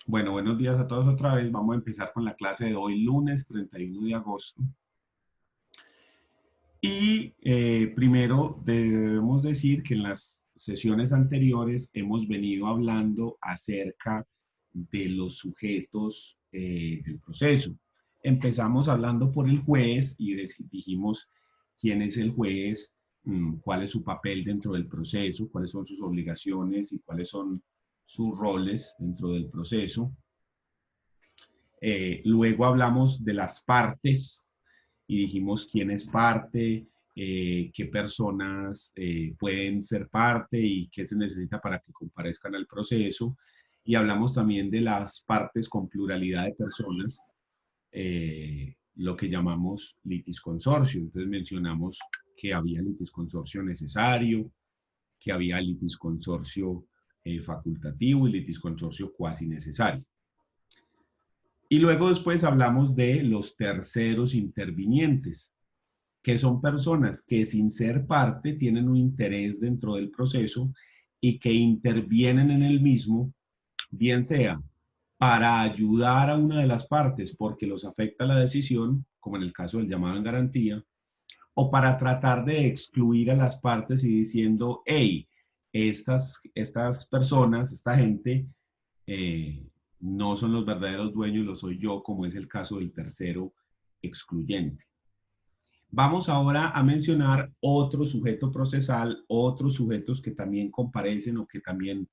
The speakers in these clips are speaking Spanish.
Bueno, buenos días a todos otra vez. Vamos a empezar con la clase de hoy, lunes 31 de agosto. Y primero debemos decir que en las sesiones anteriores hemos venido hablando acerca de los sujetos del proceso. Empezamos hablando por el juez y dijimos quién es el juez, cuál es su papel dentro del proceso, cuáles son sus obligaciones y cuáles son sus roles dentro del proceso. Luego hablamos de las partes y dijimos quién es parte, qué personas pueden ser parte y qué se necesita para que comparezcan al proceso. Y hablamos también de las partes con pluralidad de personas, lo que llamamos litisconsorcio. Entonces mencionamos que había litisconsorcio necesario, que había litisconsorcio facultativo y litisconsorcio cuasi necesario. Y luego después hablamos de los terceros intervinientes, que son personas que sin ser parte tienen un interés dentro del proceso y que intervienen en el mismo, bien sea para ayudar a una de las partes porque los afecta la decisión, como en el caso del llamado en garantía, o para tratar de excluir a las partes y diciendo, hey, estas personas, esta gente, no son los verdaderos dueños, lo soy yo, como es el caso del tercero excluyente. Vamos ahora a mencionar otro sujeto procesal, otros sujetos que también comparecen o que también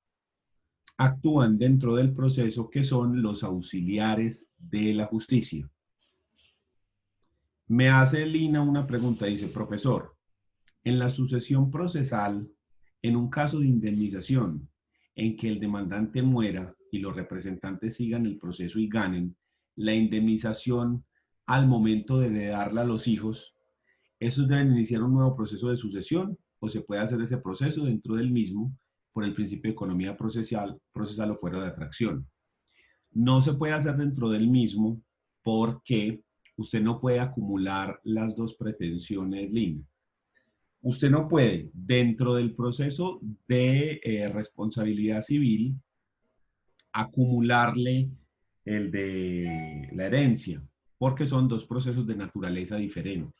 actúan dentro del proceso, que son los auxiliares de la justicia. Me hace Lina una pregunta, dice, profesor, en la sucesión procesal, en un caso de indemnización en que el demandante muera y los representantes sigan el proceso y ganen, la indemnización al momento de heredarla a los hijos, ¿esos deben iniciar un nuevo proceso de sucesión o se puede hacer ese proceso dentro del mismo por el principio de economía procesal o fuera de atracción? No se puede hacer dentro del mismo porque usted no puede acumular las dos pretensiones líneas. Usted no puede, dentro del proceso de responsabilidad civil, acumularle el de la herencia, porque son dos procesos de naturaleza diferente.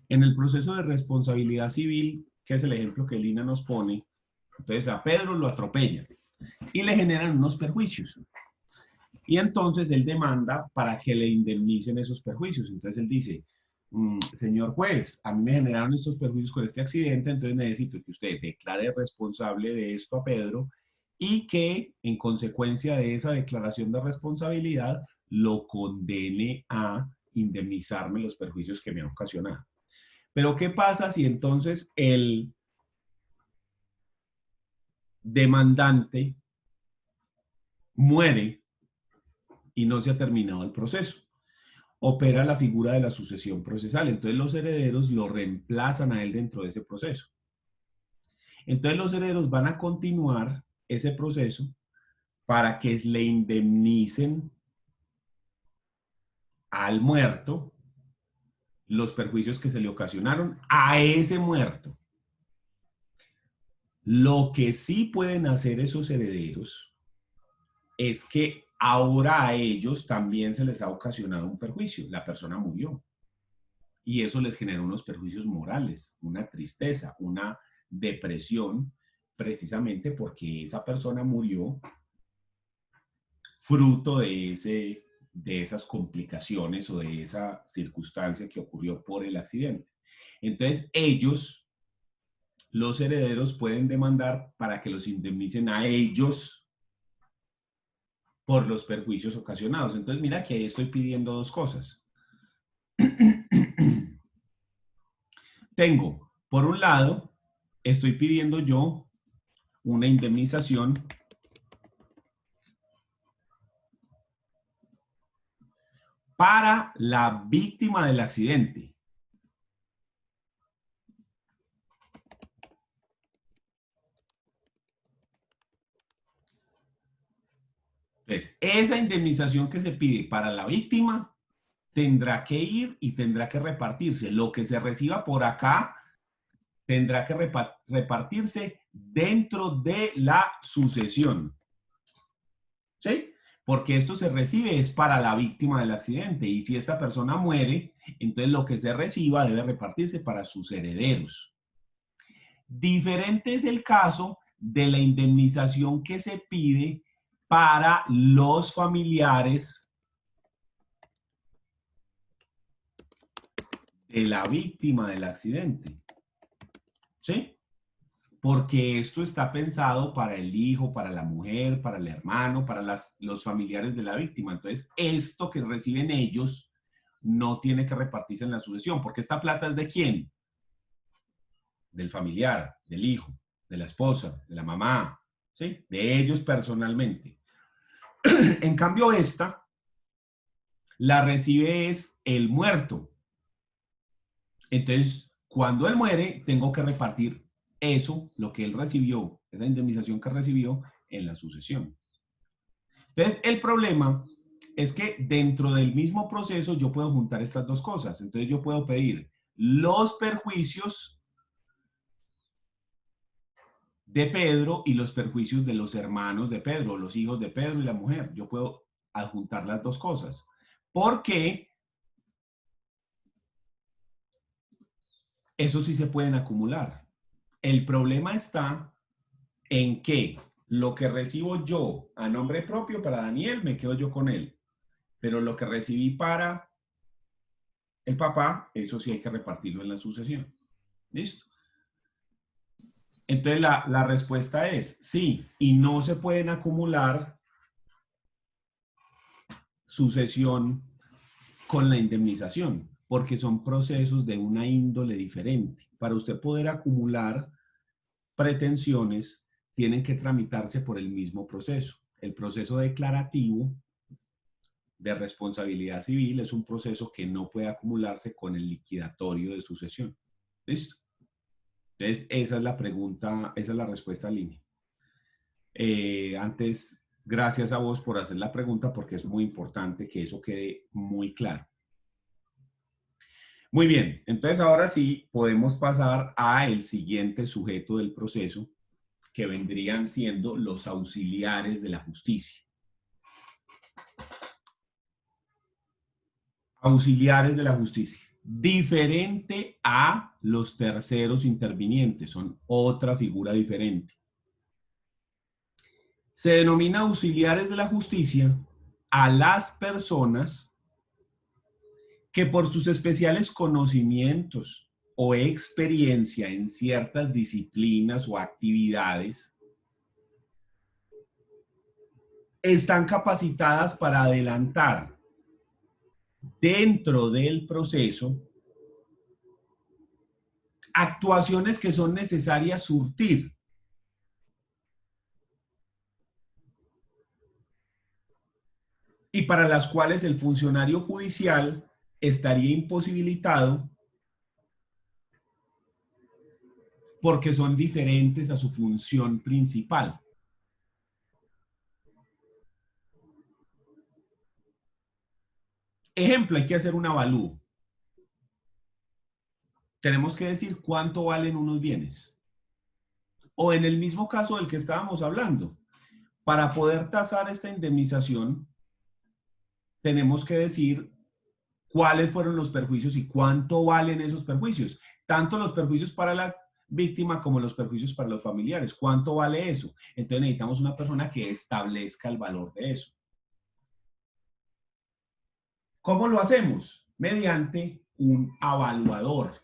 En el proceso de responsabilidad civil, que es el ejemplo que Lina nos pone, entonces a Pedro lo atropellan y le generan unos perjuicios. Y entonces él demanda para que le indemnicen esos perjuicios. Entonces él dice, señor juez, a mí me generaron estos perjuicios con este accidente, entonces necesito que usted declare responsable de esto a Pedro y que en consecuencia de esa declaración de responsabilidad lo condene a indemnizarme los perjuicios que me ha ocasionado. Pero ¿qué pasa si entonces el demandante muere y no se ha terminado el proceso? Opera la figura de la sucesión procesal. Entonces los herederos lo reemplazan a él dentro de ese proceso. Entonces los herederos van a continuar ese proceso para que le indemnicen al muerto los perjuicios que se le ocasionaron a ese muerto. Lo que sí pueden hacer esos herederos es que ahora a ellos también se les ha ocasionado un perjuicio. La persona murió. Y eso les genera unos perjuicios morales, una tristeza, una depresión, precisamente porque esa persona murió fruto de esas complicaciones o de esa circunstancia que ocurrió por el accidente. Entonces ellos, los herederos, pueden demandar para que los indemnicen a ellos por los perjuicios ocasionados. Entonces mira que ahí estoy pidiendo dos cosas. Tengo, por un lado, estoy pidiendo yo una indemnización para la víctima del accidente. Entonces, esa indemnización que se pide para la víctima tendrá que ir y tendrá que repartirse. Lo que se reciba por acá tendrá que repartirse dentro de la sucesión. ¿Sí? porque esto se recibe es para la víctima del accidente, y si esta persona muere, entonces lo que se reciba debe repartirse para sus herederos. Diferente es el caso de la indemnización que se pide para los familiares de la víctima del accidente. ¿Sí? Porque esto está pensado para el hijo, para la mujer, para el hermano, para los familiares de la víctima. Entonces, esto que reciben ellos no tiene que repartirse en la sucesión, porque esta plata es ¿de quién? Del familiar, del hijo, de la esposa, de la mamá, ¿sí? De ellos personalmente. En cambio, esta la recibe es el muerto. Entonces, cuando él muere, tengo que repartir eso, lo que él recibió, esa indemnización que recibió, en la sucesión. Entonces, el problema es que dentro del mismo proceso yo puedo juntar estas dos cosas. Entonces, yo puedo pedir los perjuicios de Pedro y los perjuicios de los hermanos de Pedro, los hijos de Pedro y la mujer. Yo puedo adjuntar las dos cosas. Porque eso sí se pueden acumular. El problema está en que lo que recibo yo a nombre propio para Daniel, me quedo yo con él. Pero lo que recibí para el papá, eso sí hay que repartirlo en la sucesión. ¿Listo? Entonces la respuesta es sí, y no se pueden acumular sucesión con la indemnización, porque son procesos de una índole diferente. Para usted poder acumular pretensiones, tienen que tramitarse por el mismo proceso. El proceso declarativo de responsabilidad civil es un proceso que no puede acumularse con el liquidatorio de sucesión. ¿Listo? Entonces, esa es la pregunta, esa es la respuesta en línea. Antes, gracias a vos por hacer la pregunta, porque es muy importante que eso quede muy claro. Muy bien, entonces ahora sí podemos pasar a el siguiente sujeto del proceso, que vendrían siendo los auxiliares de la justicia. Auxiliares de la justicia. Diferente a los terceros intervinientes, son otra figura diferente. Se denomina auxiliares de la justicia a las personas que por sus especiales conocimientos o experiencia en ciertas disciplinas o actividades están capacitadas para adelantar dentro del proceso actuaciones que son necesarias surtir y para las cuales el funcionario judicial estaría imposibilitado porque son diferentes a su función principal. Ejemplo, hay que hacer un avalúo. Tenemos que decir cuánto valen unos bienes. O en el mismo caso del que estábamos hablando, para poder tasar esta indemnización, tenemos que decir cuáles fueron los perjuicios y cuánto valen esos perjuicios. Tanto los perjuicios para la víctima como los perjuicios para los familiares. ¿Cuánto vale eso? Entonces necesitamos una persona que establezca el valor de eso. ¿Cómo lo hacemos? Mediante un evaluador.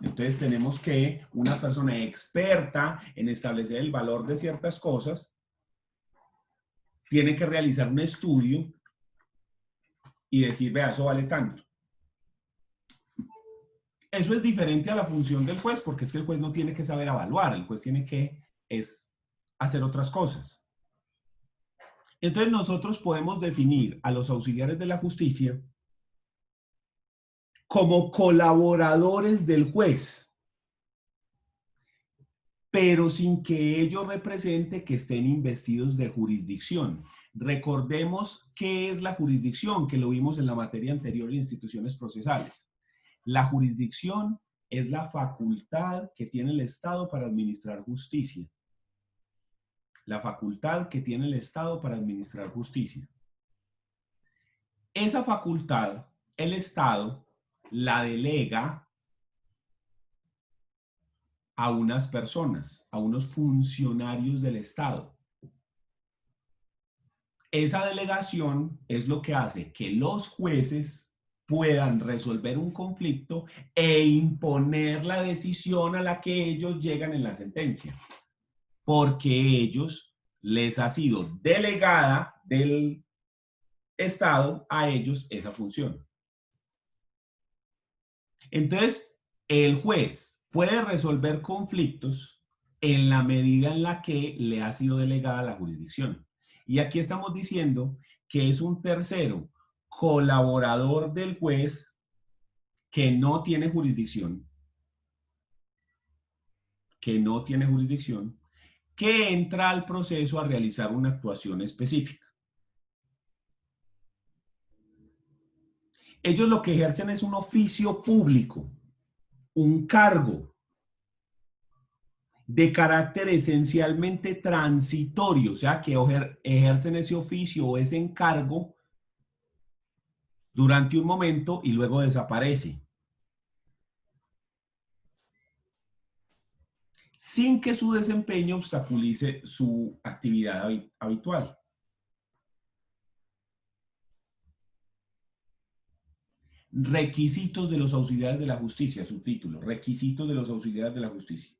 Entonces tenemos que una persona experta en establecer el valor de ciertas cosas tiene que realizar un estudio y decir, vea, eso vale tanto. Eso es diferente a la función del juez, porque es que el juez no tiene que saber evaluar, el juez tiene que hacer otras cosas. Entonces nosotros podemos definir a los auxiliares de la justicia como colaboradores del juez, pero sin que ello represente que estén investidos de jurisdicción. Recordemos qué es la jurisdicción, que lo vimos en la materia anterior de instituciones procesales. La jurisdicción es la facultad que tiene el Estado para administrar justicia. La facultad que tiene el Estado para administrar justicia. Esa facultad, el Estado la delega a unas personas, a unos funcionarios del Estado. Esa delegación es lo que hace que los jueces puedan resolver un conflicto e imponer la decisión a la que ellos llegan en la sentencia, porque ellos les ha sido delegada del Estado a ellos esa función. Entonces, el juez puede resolver conflictos en la medida en la que le ha sido delegada la jurisdicción. Y aquí estamos diciendo que es un tercero colaborador del juez que no tiene jurisdicción, que entra al proceso a realizar una actuación específica. Ellos lo que ejercen es un oficio público, un cargo de carácter esencialmente transitorio, o sea, que ejercen ese oficio o ese encargo durante un momento y luego desaparece, sin que su desempeño obstaculice su actividad habitual. Requisitos de los auxiliares de la justicia, subtítulo, requisitos de los auxiliares de la justicia.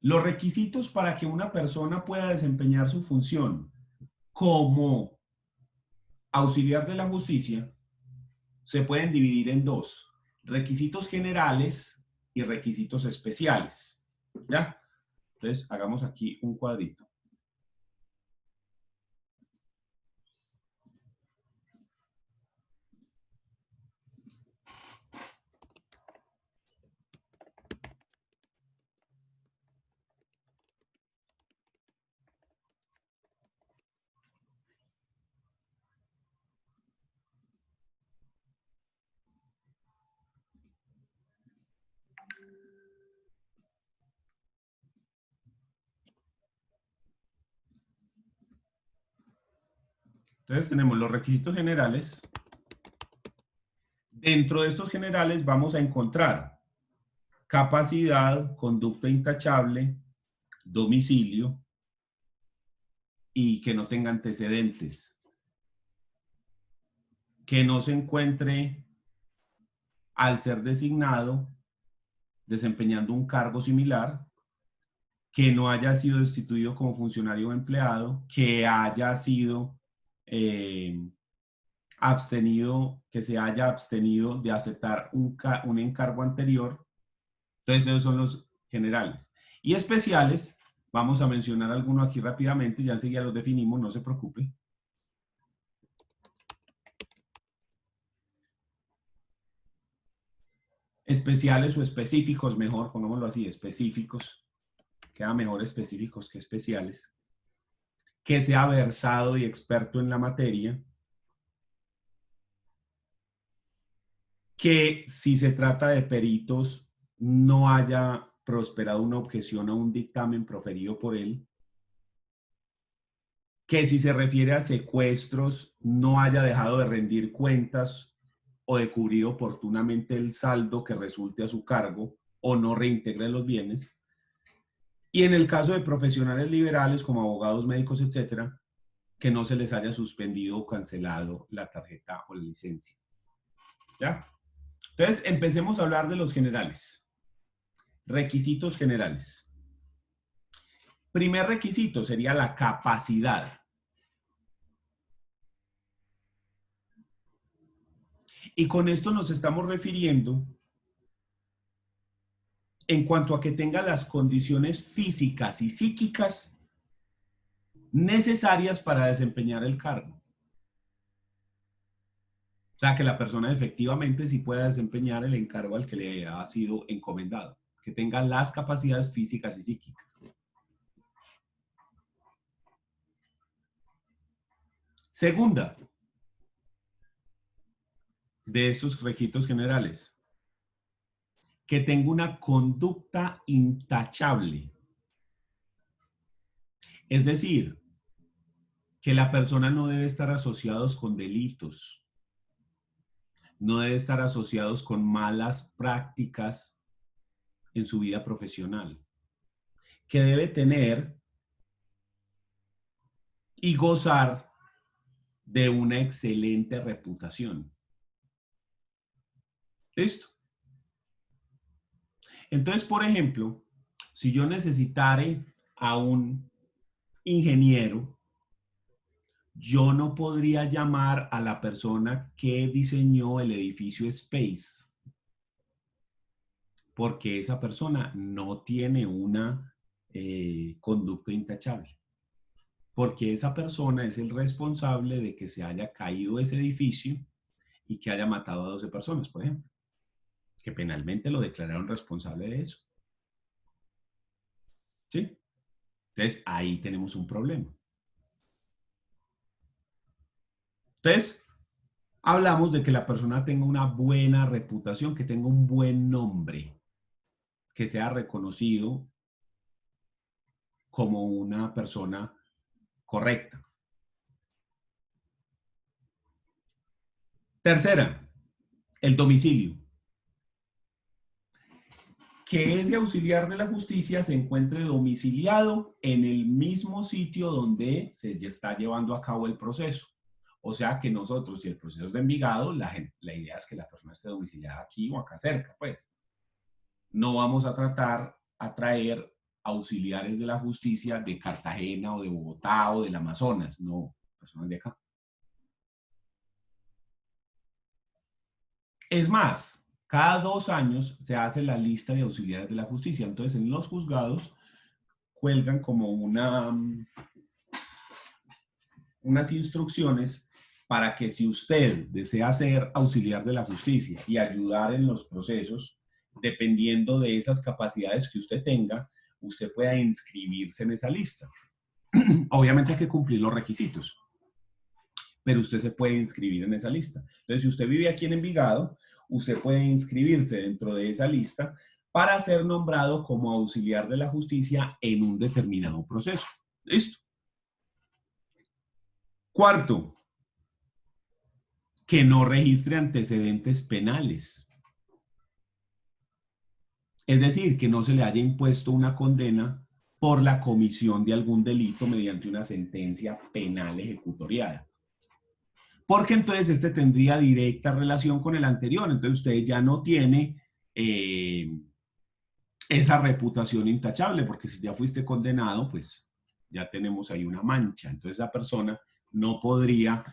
Los requisitos para que una persona pueda desempeñar su función como auxiliar de la justicia se pueden dividir en dos: requisitos generales y requisitos especiales. ¿Ya? Entonces, hagamos aquí un cuadrito. Entonces, tenemos los requisitos generales. Dentro de estos generales vamos a encontrar capacidad, conducta intachable, domicilio y que no tenga antecedentes. Que no se encuentre al ser designado desempeñando un cargo similar, que no haya sido destituido como funcionario o empleado, que haya sido abstenido, que se haya abstenido de aceptar un encargo anterior. Entonces, esos son los generales. Y especiales, vamos a mencionar alguno aquí rápidamente, ya enseguida los definimos, no se preocupe. Especiales o específicos, mejor, pongámoslo así, específicos. Queda mejor específicos que especiales. Que sea versado y experto en la materia. Que si se trata de peritos, no haya prosperado una objeción a un dictamen proferido por él. Que si se refiere a secuestros, no haya dejado de rendir cuentas o de cubrir oportunamente el saldo que resulte a su cargo o no reintegre los bienes. Y en el caso de profesionales liberales como abogados, médicos, etcétera, que no se les haya suspendido o cancelado la tarjeta o la licencia. ¿Ya? Entonces, empecemos a hablar de los generales. Requisitos generales. Primer requisito sería la capacidad. Y con esto nos estamos refiriendo en cuanto a que tenga las condiciones físicas y psíquicas necesarias para desempeñar el cargo. O sea, que la persona efectivamente sí pueda desempeñar el encargo al que le ha sido encomendado, que tenga las capacidades físicas y psíquicas. Segunda de estos requisitos generales, que tenga una conducta intachable. Es decir, que la persona no debe estar asociados con delitos, no debe estar asociados con malas prácticas en su vida profesional, que debe tener y gozar de una excelente reputación. ¿Listo? Entonces, por ejemplo, si yo necesitare a un ingeniero, yo no podría llamar a la persona que diseñó el edificio Space, porque esa persona no tiene una conducta intachable. Porque esa persona es el responsable de que se haya caído ese edificio y que haya matado a 12 personas, por ejemplo, que penalmente lo declararon responsable de eso. ¿Sí? Entonces, ahí tenemos un problema. Entonces, hablamos de que la persona tenga una buena reputación, que tenga un buen nombre, que sea reconocido como una persona correcta. Tercera, el domicilio. Que ese auxiliar de la justicia se encuentre domiciliado en el mismo sitio donde se está llevando a cabo el proceso. O sea que nosotros, si el proceso es de Envigado, la idea es que la persona esté domiciliada aquí o acá cerca, pues. No vamos a tratar a traer auxiliares de la justicia de Cartagena o de Bogotá o del Amazonas, no, personas de acá. Es más, cada 2 años se hace la lista de auxiliares de la justicia. Entonces, en los juzgados cuelgan como unas instrucciones para que si usted desea ser auxiliar de la justicia y ayudar en los procesos, dependiendo de esas capacidades que usted tenga, usted pueda inscribirse en esa lista. Obviamente hay que cumplir los requisitos, pero usted se puede inscribir en esa lista. Entonces, si usted vive aquí en Envigado, usted puede inscribirse dentro de esa lista para ser nombrado como auxiliar de la justicia en un determinado proceso. ¿Listo? Cuarto, que no registre antecedentes penales. Es decir, que no se le haya impuesto una condena por la comisión de algún delito mediante una sentencia penal ejecutoriada. Porque entonces este tendría directa relación con el anterior. Entonces usted ya no tiene esa reputación intachable, porque si ya fuiste condenado, pues ya tenemos ahí una mancha. Entonces la persona no podría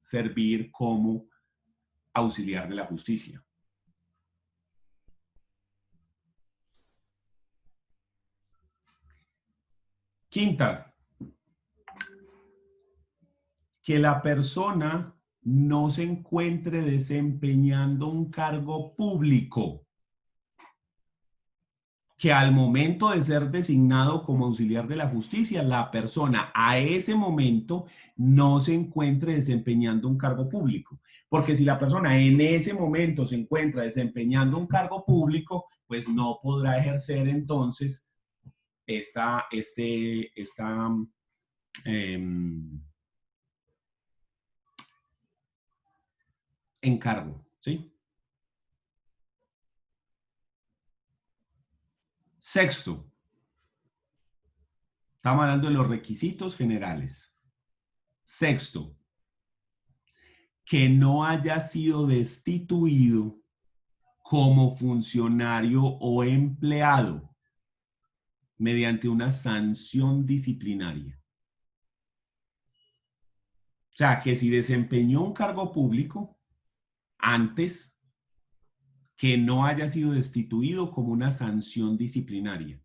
servir como auxiliar de la justicia. Quinta, que la persona no se encuentre desempeñando un cargo público, que al momento de ser designado como auxiliar de la justicia, la persona a ese momento no se encuentre desempeñando un cargo público. Porque si la persona en ese momento se encuentra desempeñando un cargo público, pues no podrá ejercer entonces esta encargo, ¿sí? Sexto, estamos hablando de los requisitos generales. Sexto, que no haya sido destituido como funcionario o empleado mediante una sanción disciplinaria. O sea, que si desempeñó un cargo público antes, que no haya sido destituido como una sanción disciplinaria.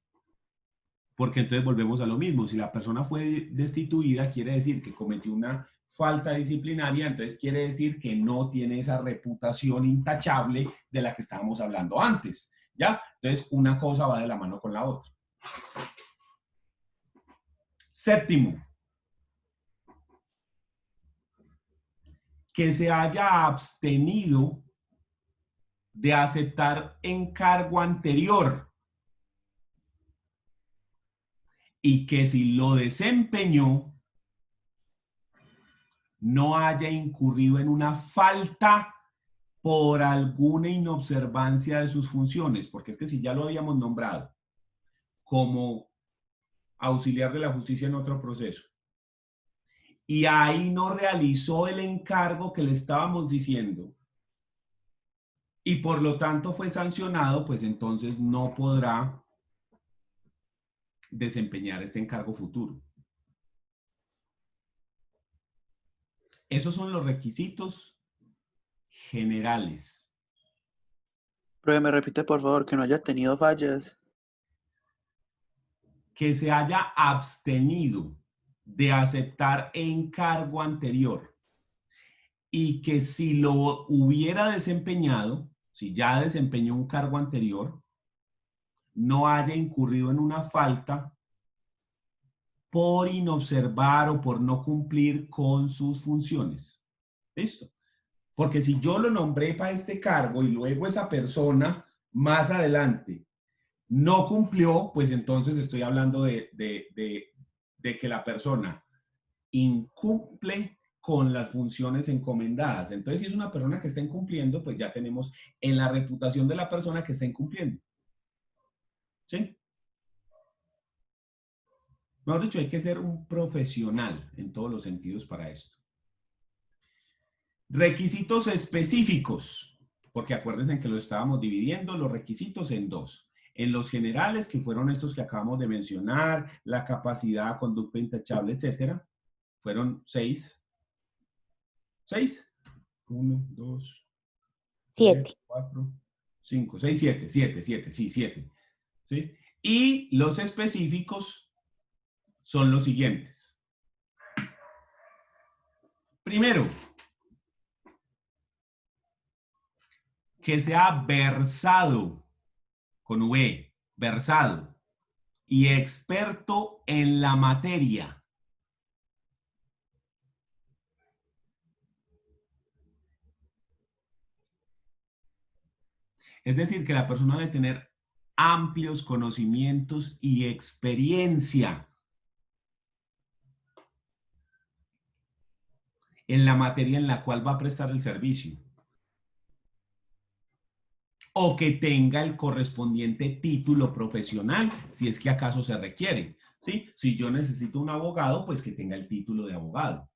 Porque entonces volvemos a lo mismo. Si la persona fue destituida, quiere decir que cometió una falta disciplinaria, entonces quiere decir que no tiene esa reputación intachable de la que estábamos hablando antes. ¿Ya? Entonces, una cosa va de la mano con la otra. Séptimo, que se haya abstenido de aceptar encargo anterior y que si lo desempeñó no haya incurrido en una falta por alguna inobservancia de sus funciones, porque es que si ya lo habíamos nombrado como auxiliar de la justicia en otro proceso, y ahí no realizó el encargo que le estábamos diciendo, y por lo tanto fue sancionado, pues entonces no podrá desempeñar este encargo futuro. Esos son los requisitos generales. Profe, me repite por favor que no haya tenido fallas. Que se haya abstenido de aceptar encargo anterior y que si lo hubiera desempeñado, si ya desempeñó un cargo anterior, no haya incurrido en una falta por inobservar o por no cumplir con sus funciones. ¿Listo? Porque si yo lo nombré para este cargo y luego esa persona más adelante no cumplió, pues entonces estoy hablando de que la persona incumple con las funciones encomendadas. Entonces, si es una persona que está incumpliendo, pues ya tenemos en la reputación de la persona que está incumpliendo. ¿Sí? Mejor dicho, hay que ser un profesional en todos los sentidos para esto. Requisitos específicos, porque acuérdense que lo estábamos dividiendo los requisitos en dos. En los generales, que fueron estos que acabamos de mencionar, la capacidad, conducta intachable, etcétera, fueron 6. 6. 1, 2, 3, 7. 4, 5, 6, 7, 7, 7, sí, 7. ¿Sí? Y los específicos son los siguientes. Primero, que sea versado, con V, versado, y experto en la materia. Es decir, que la persona debe tener amplios conocimientos y experiencia en la materia en la cual va a prestar el servicio. O que tenga el correspondiente título profesional, si es que acaso se requiere. ¿Sí? Si yo necesito un abogado, pues que tenga el título de abogado.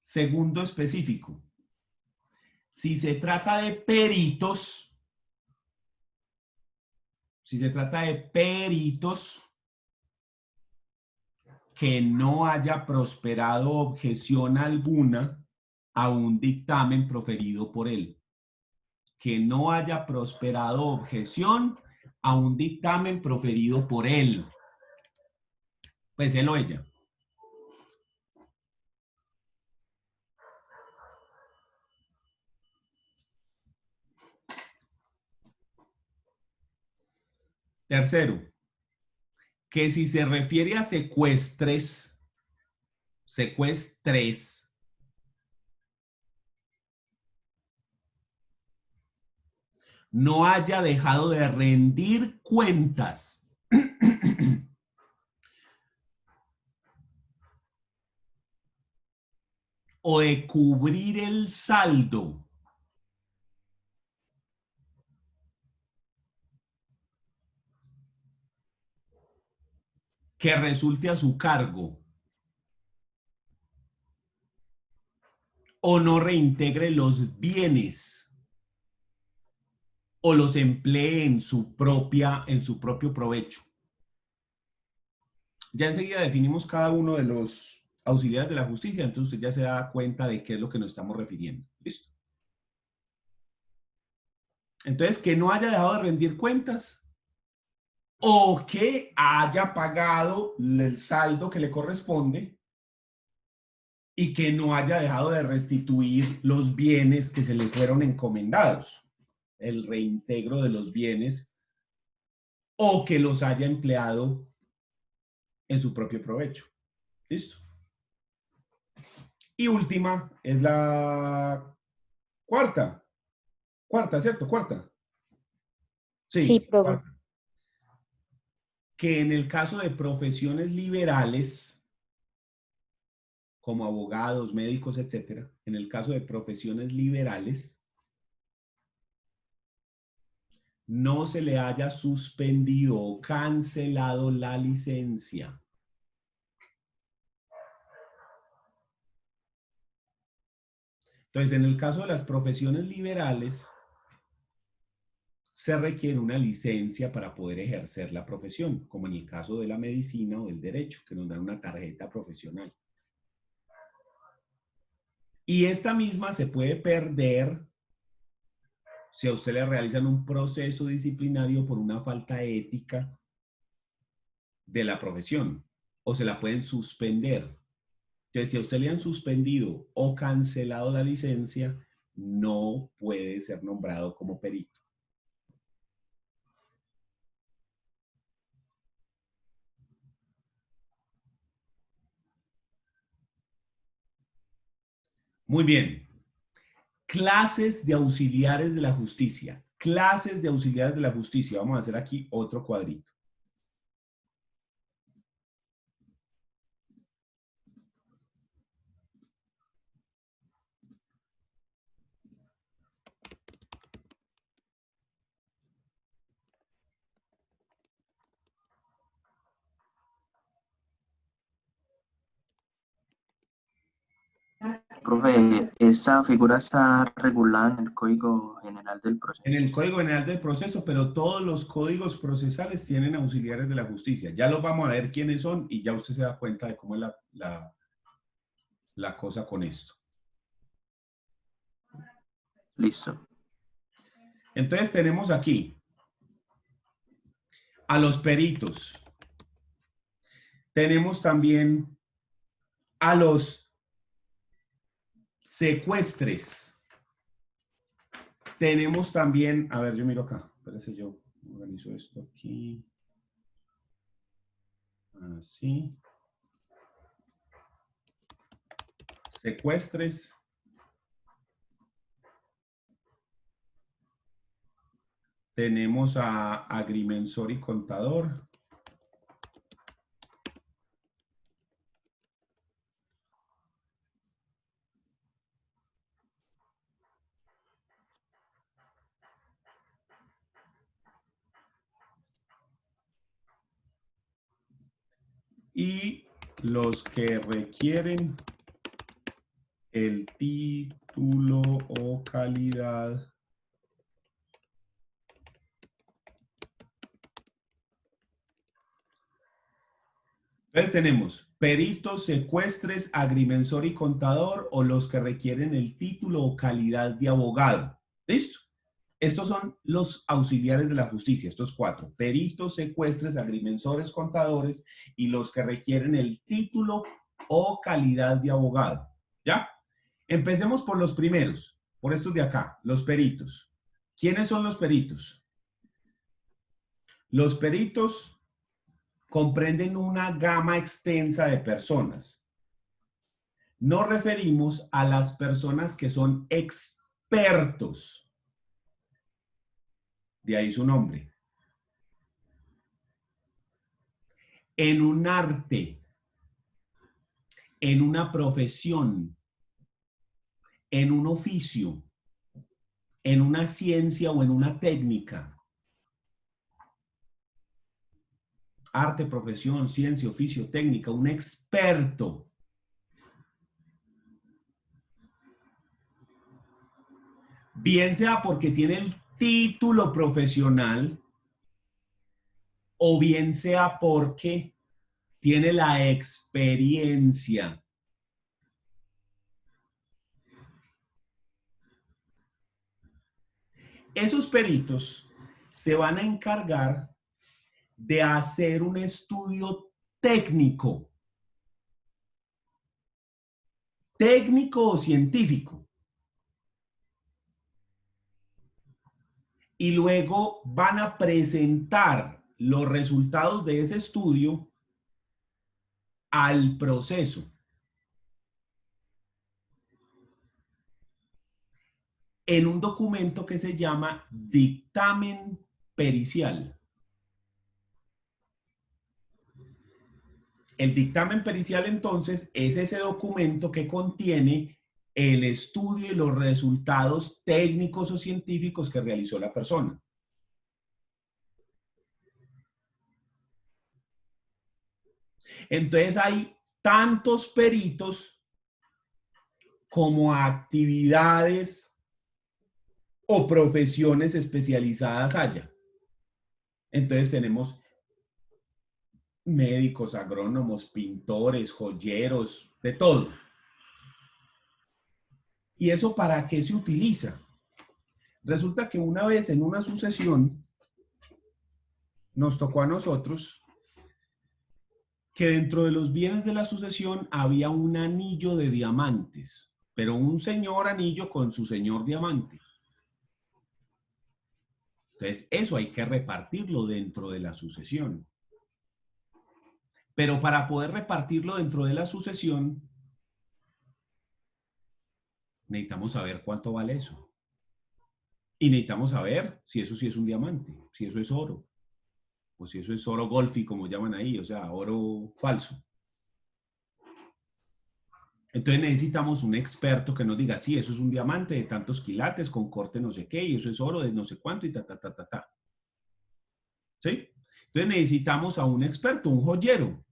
Segundo específico. Si se trata de peritos, que no haya prosperado objeción alguna a un dictamen proferido por él. Que no haya prosperado objeción a un dictamen proferido por él. Pues él o ella. Tercero, que si se refiere a secuestres, no haya dejado de rendir cuentas o de cubrir el saldo que resulte a su cargo o no reintegre los bienes o los emplee en su propio provecho. Ya enseguida definimos cada uno de los auxiliares de la justicia, entonces usted ya se da cuenta de qué es lo que nos estamos refiriendo. ¿Listo? Entonces, que no haya dejado de rendir cuentas o que haya pagado el saldo que le corresponde y que no haya dejado de restituir los bienes que se le fueron encomendados, el reintegro de los bienes, o que los haya empleado en su propio provecho. ¿Listo? Y última es la cuarta. Cuarta, ¿cierto? Cuarta. Sí, Sí, profe. cuarta. Que en el caso de profesiones liberales, como abogados, médicos, etcétera, en el caso de profesiones liberales, no se le haya suspendido o cancelado la licencia. Entonces, en el caso de las profesiones liberales, se requiere una licencia para poder ejercer la profesión, como en el caso de la medicina o del derecho, que nos dan una tarjeta profesional. Y esta misma se puede perder si a usted le realizan un proceso disciplinario por una falta ética de la profesión, o se la pueden suspender. Entonces, si a usted le han suspendido o cancelado la licencia, no puede ser nombrado como perito. Muy bien. Clases de auxiliares de la justicia. Clases de auxiliares de la justicia. Vamos a hacer aquí otro cuadrito. Profe, esta figura está regulada en el Código General del Proceso. En el Código General del Proceso, pero todos los códigos procesales tienen auxiliares de la justicia. Ya los vamos a ver quiénes son y ya usted se da cuenta de cómo es la cosa con esto. Listo. Entonces tenemos aquí a los peritos. Tenemos también a los secuestres. Tenemos también, a ver, yo miro acá. Espérese, yo organizo esto aquí. Así. Secuestres. Tenemos a agrimensor y contador. Y los que requieren el título o calidad Entonces tenemos peritos, secuestres, agrimensor y contador o los que requieren el título o calidad de abogado. ¿Listo? Estos son los auxiliares de la justicia, estos cuatro. Peritos, secuestres, agrimensores, contadores y los que requieren el título o calidad de abogado. ¿Ya? Empecemos por los primeros, por estos de acá, los peritos. ¿Quiénes son los peritos? Los peritos comprenden una gama extensa de personas. Nos referimos a las personas que son expertos. De ahí su nombre. En un arte, en una profesión, en un oficio, en una ciencia o en una técnica. Arte, profesión, ciencia, oficio, técnica, un experto. Bien sea porque tiene el título profesional o bien sea porque tiene la experiencia. Esos peritos se van a encargar de hacer un estudio técnico o científico. Y luego van a presentar los resultados de ese estudio al proceso. en un documento que se llama dictamen pericial. El dictamen pericial, entonces, es ese documento que contiene el estudio y los resultados técnicos o científicos que realizó la persona. Entonces, hay tantos peritos como actividades o profesiones especializadas haya. Entonces, tenemos médicos, agrónomos, pintores, joyeros, de todo. ¿Y eso para qué se utiliza? Resulta que una vez en una sucesión nos tocó a nosotros que dentro de los bienes de la sucesión había un anillo de diamantes, pero un señor anillo con su señor diamante. Entonces, eso hay que repartirlo dentro de la sucesión. Pero para poder repartirlo dentro de la sucesión, necesitamos saber cuánto vale eso. Y necesitamos saber si eso sí es un diamante, si eso es oro, o si eso es oro golfi, como llaman ahí, o sea, oro falso. Entonces necesitamos un experto que nos diga, sí, eso es un diamante de tantos quilates, con corte no sé qué, y eso es oro de no sé cuánto, y ta, ta, ta, ta, ta. ¿Sí? Entonces necesitamos a un experto, un joyero,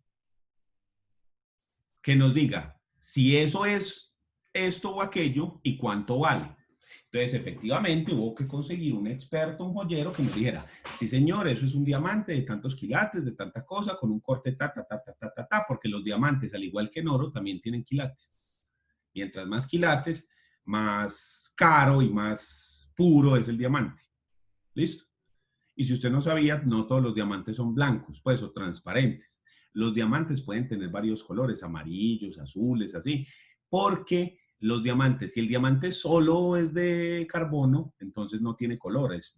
que nos diga si eso es esto o aquello y cuánto vale. Entonces, efectivamente, hubo que conseguir un experto, un joyero, que nos dijera, sí, señor, eso es un diamante de tantos quilates, de tanta cosa, con un corte ta, ta, ta, ta, ta, ta, ta, porque los diamantes, al igual que en oro, también tienen quilates. Mientras más quilates, más caro y más puro es el diamante. ¿Listo? Y si usted no sabía, no todos los diamantes son blancos, pues, o transparentes. Los diamantes pueden tener varios colores, amarillos, azules, así, porque los diamantes, si el diamante solo es de carbono, entonces no tiene color, es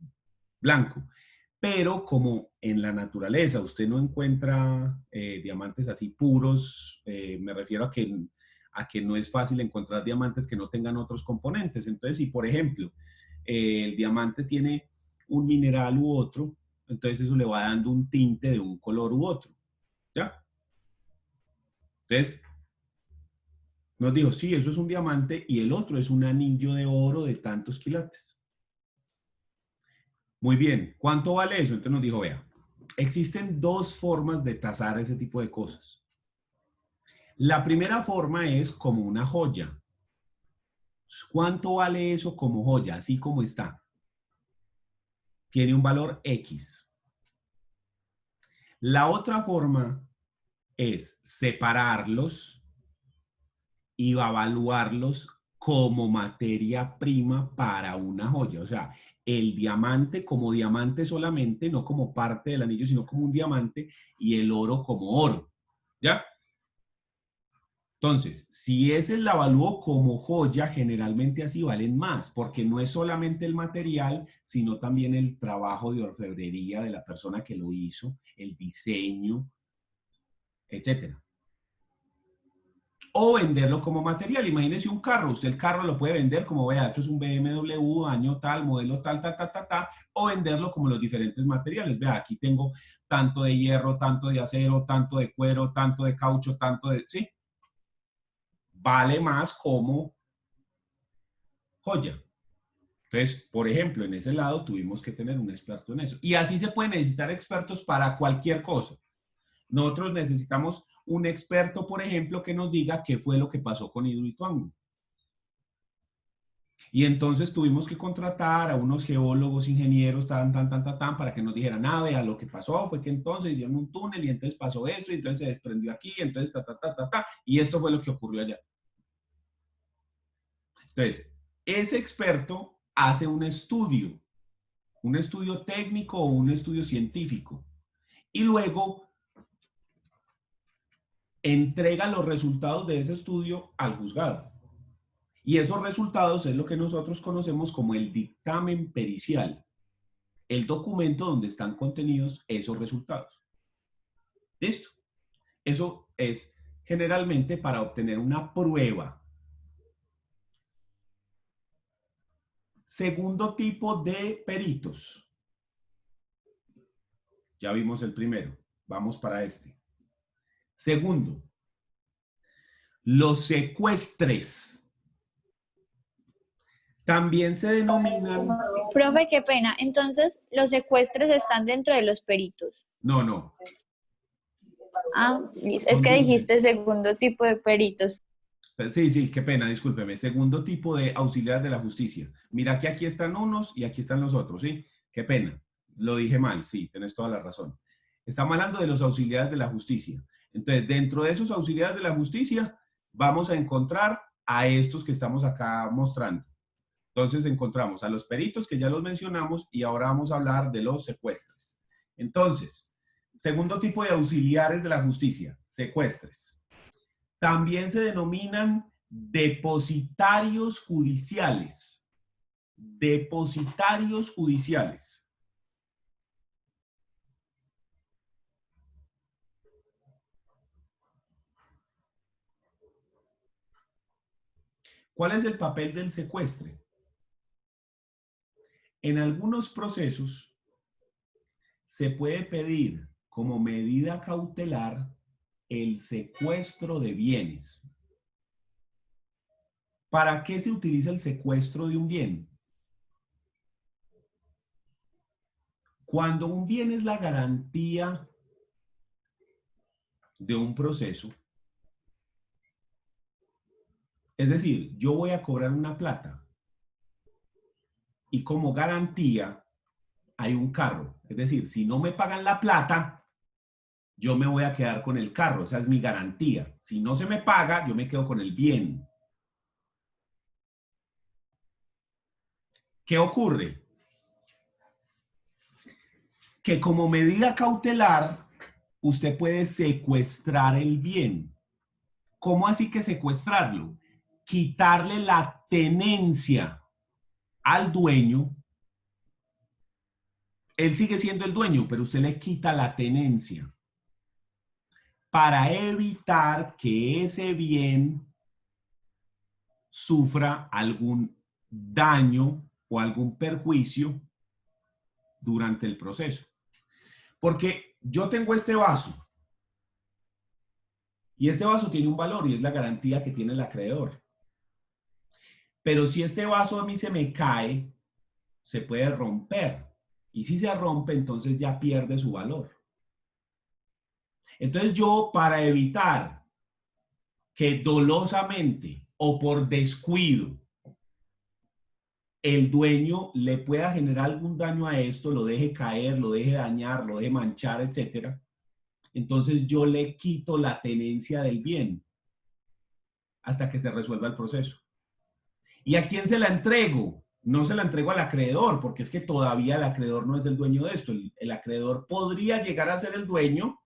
blanco. Pero como en la naturaleza usted no encuentra diamantes así puros, me refiero a que no es fácil encontrar diamantes que no tengan otros componentes. Entonces, si por ejemplo el diamante tiene un mineral u otro, entonces eso le va dando un tinte de un color u otro. ¿Ya? Entonces, nos dijo, sí, eso es un diamante y el otro es un anillo de oro de tantos quilates. Muy bien, ¿cuánto vale eso? Entonces nos dijo, vea, existen dos formas de tasar ese tipo de cosas. La primera forma es como una joya. ¿Cuánto vale eso como joya? Así como está. Tiene un valor X. La otra forma es separarlos y evaluarlos como materia prima para una joya. O sea, el diamante como diamante solamente, no como parte del anillo, sino como un diamante, y el oro como oro. ¿Ya? Entonces, si ese la evalúo como joya, generalmente así valen más, porque no es solamente el material, sino también el trabajo de orfebrería de la persona que lo hizo, el diseño, etcétera. O venderlo como material. Imagínese un carro, usted el carro lo puede vender como, vea, esto es un BMW, año tal, modelo tal, tal, tal, tal, tal, o venderlo como los diferentes materiales. Vea, aquí tengo tanto de hierro, tanto de acero, tanto de cuero, tanto de caucho, tanto de... ¿Sí? Vale más como joya. Entonces, por ejemplo, en ese lado tuvimos que tener un experto en eso. Y así se puede necesitar expertos para cualquier cosa. Nosotros necesitamos un experto, por ejemplo, que nos diga qué fue lo que pasó con Hidroituango. Y entonces tuvimos que contratar a unos geólogos, ingenieros, para que nos dijeran, ah, vea, lo que pasó fue que entonces hicieron un túnel y entonces pasó esto y entonces se desprendió aquí, entonces y esto fue lo que ocurrió allá. Entonces, ese experto hace un estudio técnico o un estudio científico, y luego entrega los resultados de ese estudio al juzgado. Y esos resultados es lo que nosotros conocemos como el dictamen pericial, el documento donde están contenidos esos resultados. ¿Listo? Eso es generalmente para obtener una prueba. segundo tipo de peritos. Ya vimos el primero. Vamos para este. Segundo, los secuestres. También se denominan... Profe, qué pena. Entonces, los secuestres están dentro de los peritos. No, no. Ah, es que dijiste segundo tipo de peritos. Sí, sí, qué pena, discúlpeme. Segundo tipo de auxiliares de la justicia. Mira que aquí están unos y aquí están los otros, ¿sí? Qué pena. Lo dije mal, sí, tenés toda la razón. Estamos hablando de los auxiliares de la justicia. Entonces, dentro de esos auxiliares de la justicia, vamos a encontrar a estos que estamos acá mostrando. Entonces, encontramos a los peritos, que ya los mencionamos, y ahora vamos a hablar de los secuestres. Entonces, segundo tipo de auxiliares de la justicia, secuestres. También se denominan depositarios judiciales. Depositarios judiciales. ¿Cuál es el papel del secuestre? En algunos procesos se puede pedir como medida cautelar el secuestro de bienes. ¿Para qué se utiliza el secuestro de un bien? Cuando un bien es la garantía de un proceso, es decir, yo voy a cobrar una plata y como garantía hay un carro. Es decir, si no me pagan la plata, yo me voy a quedar con el carro. Esa es mi garantía. Si no se me paga, yo me quedo con el bien. ¿Qué ocurre? Que como medida cautelar, usted puede secuestrar el bien. ¿Cómo así que secuestrarlo? Quitarle la tenencia al dueño. Él sigue siendo el dueño, pero usted le quita la tenencia para evitar que ese bien sufra algún daño o algún perjuicio durante el proceso. Porque yo tengo este vaso y este vaso tiene un valor y es la garantía que tiene el acreedor. Pero si este vaso a mí se me cae, se puede romper. Y si se rompe, entonces ya pierde su valor. Entonces yo, para evitar que dolosamente o por descuido el dueño le pueda generar algún daño a esto, lo deje caer, lo deje dañar, lo deje manchar, etcétera, entonces yo le quito la tenencia del bien hasta que se resuelva el proceso. ¿Y a quién se la entrego? No se la entrego al acreedor, porque es que todavía el acreedor no es el dueño de esto. El acreedor podría llegar a ser el dueño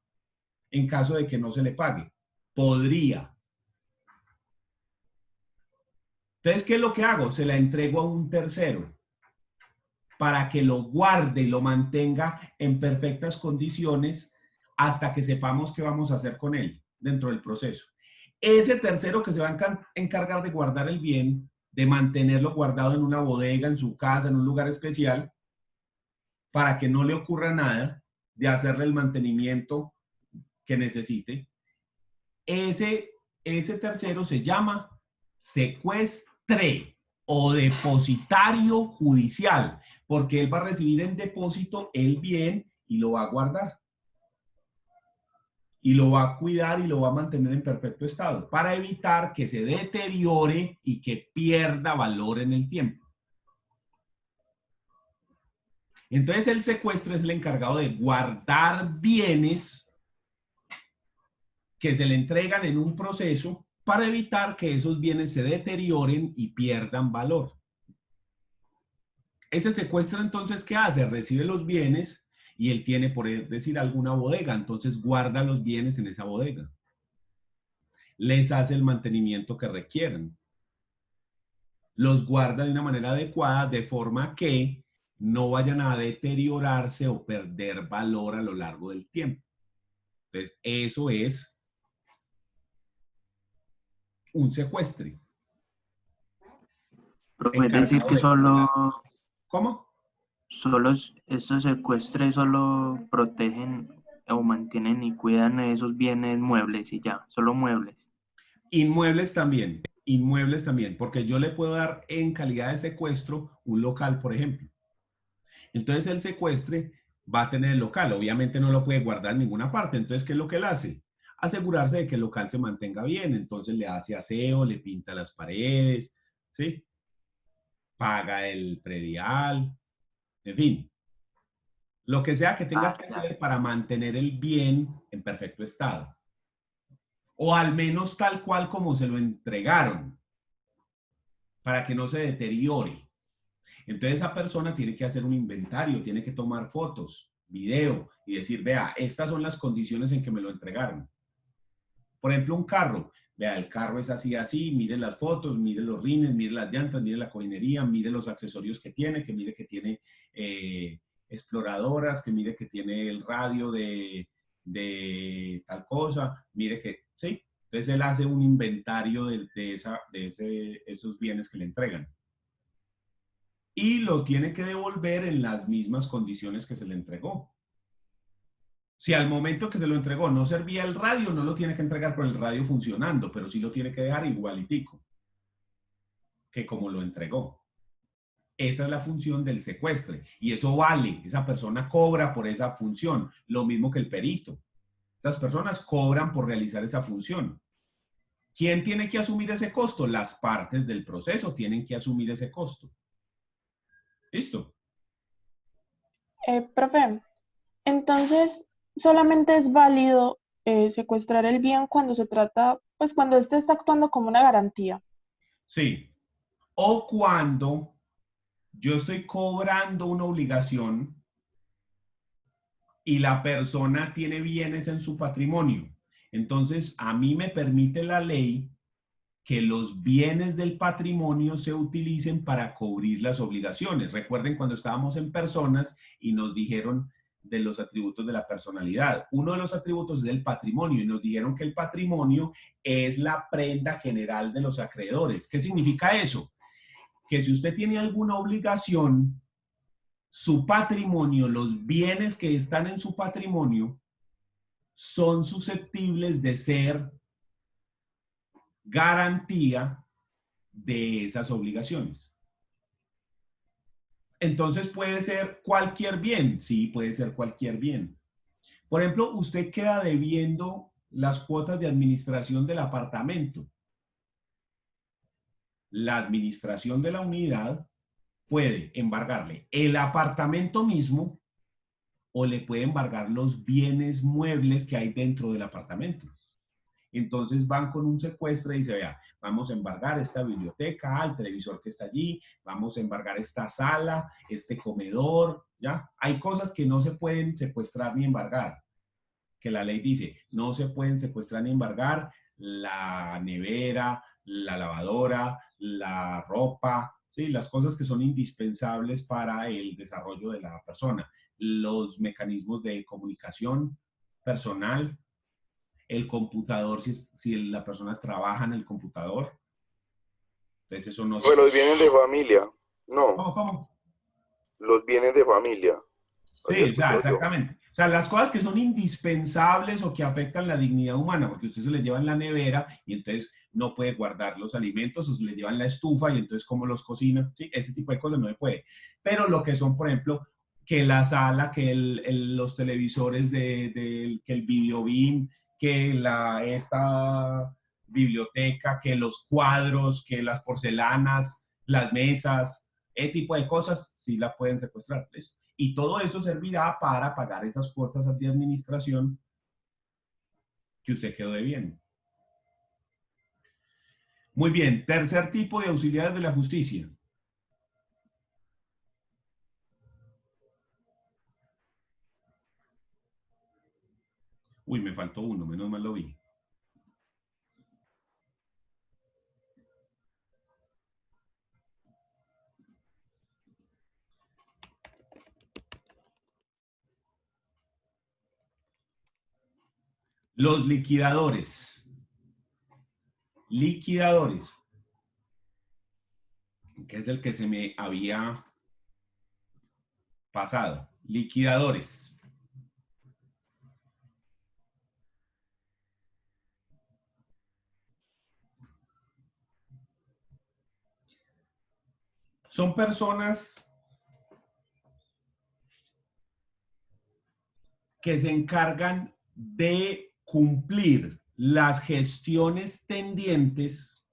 en caso de que no se le pague. Podría. Entonces, ¿qué es lo que hago? Se la entrego a un tercero para que lo guarde y lo mantenga en perfectas condiciones hasta que sepamos qué vamos a hacer con él dentro del proceso. Ese tercero que se va a encargar de guardar el bien, de mantenerlo guardado en una bodega, en su casa, en un lugar especial, para que no le ocurra nada, de hacerle el mantenimiento que necesite. Ese tercero se llama secuestre o depositario judicial, porque él va a recibir en depósito el bien y lo va a guardar. Y lo va a cuidar y lo va a mantener en perfecto estado para evitar que se deteriore y que pierda valor en el tiempo. Entonces el secuestro es el encargado de guardar bienes que se le entregan en un proceso para evitar que esos bienes se deterioren y pierdan valor. Ese secuestro entonces, ¿qué hace? Recibe los bienes y él tiene, por decir, alguna bodega, entonces guarda los bienes en esa bodega. Les hace el mantenimiento que requieren. Los guarda de una manera adecuada, de forma que no vayan a deteriorarse o perder valor a lo largo del tiempo. Entonces, eso es un secuestro. Profe, es decir que ¿Cómo? estos secuestres solo protegen o mantienen y cuidan esos bienes muebles y ya, solo muebles. Inmuebles también, porque yo le puedo dar en calidad de secuestro un local, por ejemplo. Entonces el secuestre va a tener el local, obviamente no lo puede guardar en ninguna parte, entonces ¿qué es lo que él hace? Asegurarse de que el local se mantenga bien, entonces le hace aseo, le pinta las paredes, ¿sí? Paga el predial, en fin, lo que sea que tenga que hacer para mantener el bien en perfecto estado, o al menos tal cual como se lo entregaron, para que no se deteriore. Entonces esa persona tiene que hacer un inventario, tiene que tomar fotos, video y decir, vea, estas son las condiciones en que me lo entregaron. Por ejemplo, un carro. Vea, el carro es así, así, mire las fotos, mire los rines, mire las llantas, mire la cojinería, mire los accesorios que mire que tiene exploradoras, que mire que tiene el radio de tal cosa, mire que, ¿sí? Entonces él hace un inventario esos bienes que le entregan. Y lo tiene que devolver en las mismas condiciones que se le entregó. Si al momento que se lo entregó no servía el radio, no lo tiene que entregar con el radio funcionando, pero sí lo tiene que dejar igualitico que como lo entregó. Esa es la función del secuestre y eso vale, esa persona cobra por esa función, lo mismo que el perito. Esas personas cobran por realizar esa función. ¿Quién tiene que asumir ese costo? Las partes del proceso tienen que asumir ese costo. ¿Listo? Profe, entonces solamente es válido secuestrar el bien cuando se trata, pues cuando este está actuando como una garantía. Sí. O cuando yo estoy cobrando una obligación y la persona tiene bienes en su patrimonio. Entonces, a mí me permite la ley que los bienes del patrimonio se utilicen para cubrir las obligaciones. Recuerden cuando estábamos en personas y nos dijeron de los atributos de la personalidad. Uno de los atributos es el patrimonio y nos dijeron que el patrimonio es la prenda general de los acreedores. ¿Qué significa eso? Que si usted tiene alguna obligación, su patrimonio, los bienes que están en su patrimonio, son susceptibles de ser garantía de esas obligaciones. Entonces puede ser cualquier bien, sí, puede ser cualquier bien. Por ejemplo, usted queda debiendo las cuotas de administración del apartamento. La administración de la unidad puede embargarle el apartamento mismo o le puede embargar los bienes muebles que hay dentro del apartamento. Entonces van con un secuestro y dice, vea, vamos a embargar esta biblioteca, el televisor que está allí, vamos a embargar esta sala, este comedor, ¿ya? Hay cosas que no se pueden secuestrar ni embargar, que la ley dice, no se pueden secuestrar ni embargar la nevera, la lavadora, la ropa, ¿sí? Las cosas que son indispensables para el desarrollo de la persona, los mecanismos de comunicación personal, el computador, si la persona trabaja en el computador. Entonces eso no se... Bueno, los bienes de familia, no. ¿Cómo? Los bienes de familia. Sí, o sea, exactamente. O sea, las cosas que son indispensables o que afectan la dignidad humana, porque usted se les lleva en la nevera y entonces no puede guardar los alimentos, o se les lleva en la estufa y entonces cómo los cocina, ¿sí? Este tipo de cosas no se puede. Pero lo que son, por ejemplo, que la sala, que los televisores, que el videobeam, que esta biblioteca, que los cuadros, que las porcelanas, las mesas, ese tipo de cosas, sí la pueden secuestrar. ¿Listo? Y todo eso servirá para pagar esas cuotas de administración que usted quedó debiendo. Muy bien, tercer tipo de auxiliares de la justicia. Uy, me faltó uno, menos mal lo vi. Los liquidadores. Liquidadores. que es el que se me había pasado. Liquidadores. Son personas que se encargan de cumplir las gestiones tendientes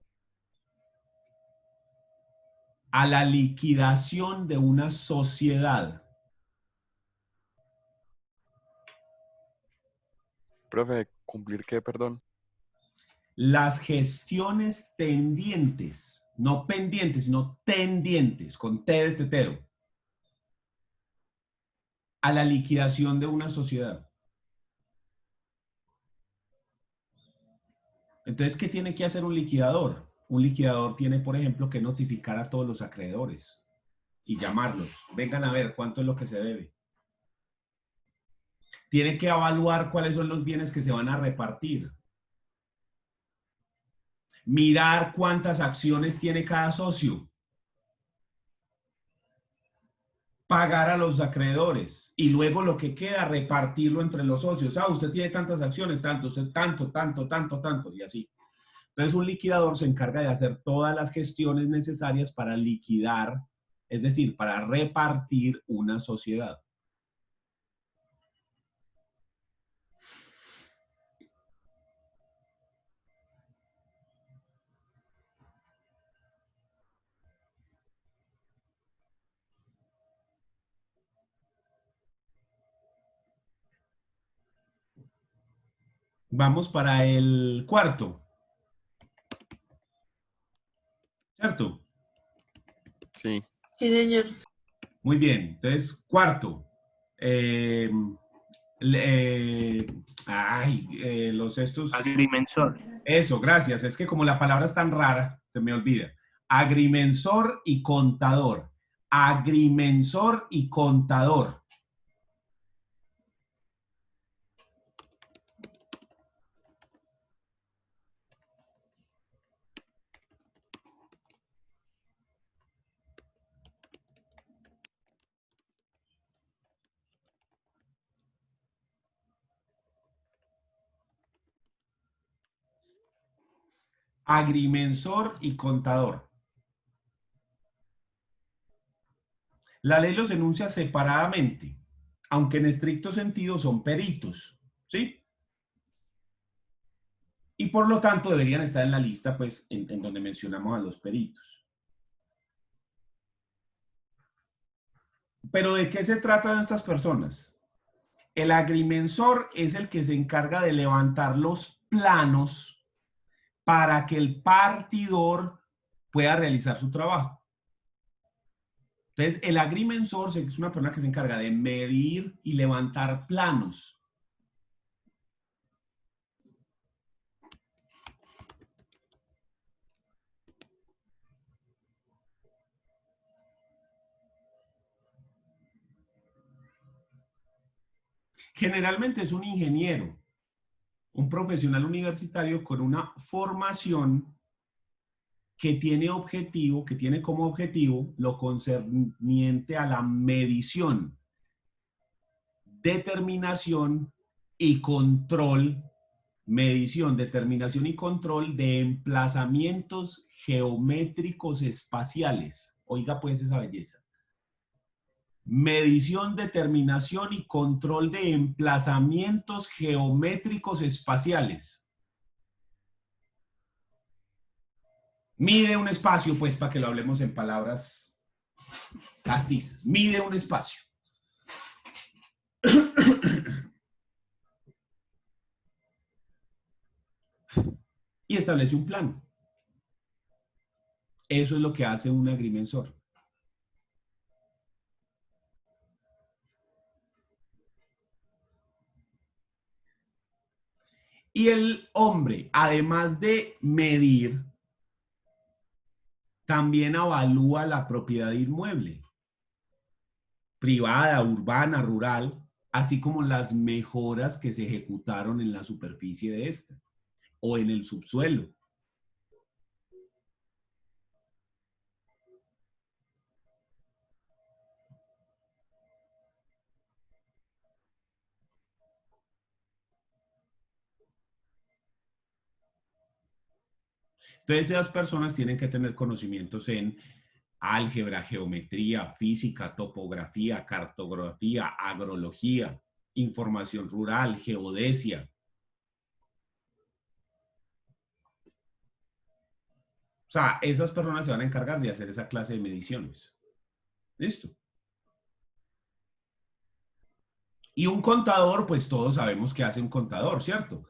a la liquidación de una sociedad. Profe, ¿cumplir qué, perdón? Las gestiones tendientes, no pendientes, sino tendientes, con T de tetero, a la liquidación de una sociedad. Entonces, ¿qué tiene que hacer un liquidador? Un liquidador tiene, por ejemplo, que notificar a todos los acreedores y llamarlos. Vengan a ver cuánto es lo que se debe. Tiene que evaluar cuáles son los bienes que se van a repartir. Mirar cuántas acciones tiene cada socio. Pagar a los acreedores y luego lo que queda, repartirlo entre los socios. Ah, usted tiene tantas acciones, tanto, usted tanto, tanto, tanto, tanto, y así. Entonces, un liquidador se encarga de hacer todas las gestiones necesarias para liquidar, es decir, para repartir una sociedad. Vamos para el cuarto. ¿Cierto? Sí. Sí, señor. Muy bien. Entonces, cuarto. Los estos... Agrimensor. Eso, gracias. Es que como la palabra es tan rara, se me olvida. Agrimensor y contador. Agrimensor y contador. Agrimensor y contador. La ley los enuncia separadamente, aunque en estricto sentido son peritos, ¿sí? Y por lo tanto deberían estar en la lista, pues, en donde mencionamos a los peritos. Pero ¿de qué se tratan estas personas? El agrimensor es el que se encarga de levantar los planos para que el partidor pueda realizar su trabajo. Entonces, el agrimensor es una persona que se encarga de medir y levantar planos. Generalmente es un ingeniero, un profesional universitario con una formación que tiene como objetivo lo concerniente a la medición, determinación y control, determinación y control de emplazamientos geométricos espaciales. Oiga pues esa belleza. Medición, determinación y control de emplazamientos geométricos espaciales. Mide un espacio, pues, para que lo hablemos en palabras castizas. Mide un espacio. Y establece un plan. Eso es lo que hace un agrimensor. Y el hombre, además de medir, también evalúa la propiedad inmueble, privada, urbana, rural, así como las mejoras que se ejecutaron en la superficie de esta o en el subsuelo. Entonces, esas personas tienen que tener conocimientos en álgebra, geometría, física, topografía, cartografía, agrología, información rural, geodesia. O sea, esas personas se van a encargar de hacer esa clase de mediciones. ¿Listo? Y un contador, pues todos sabemos qué hace un contador, ¿cierto?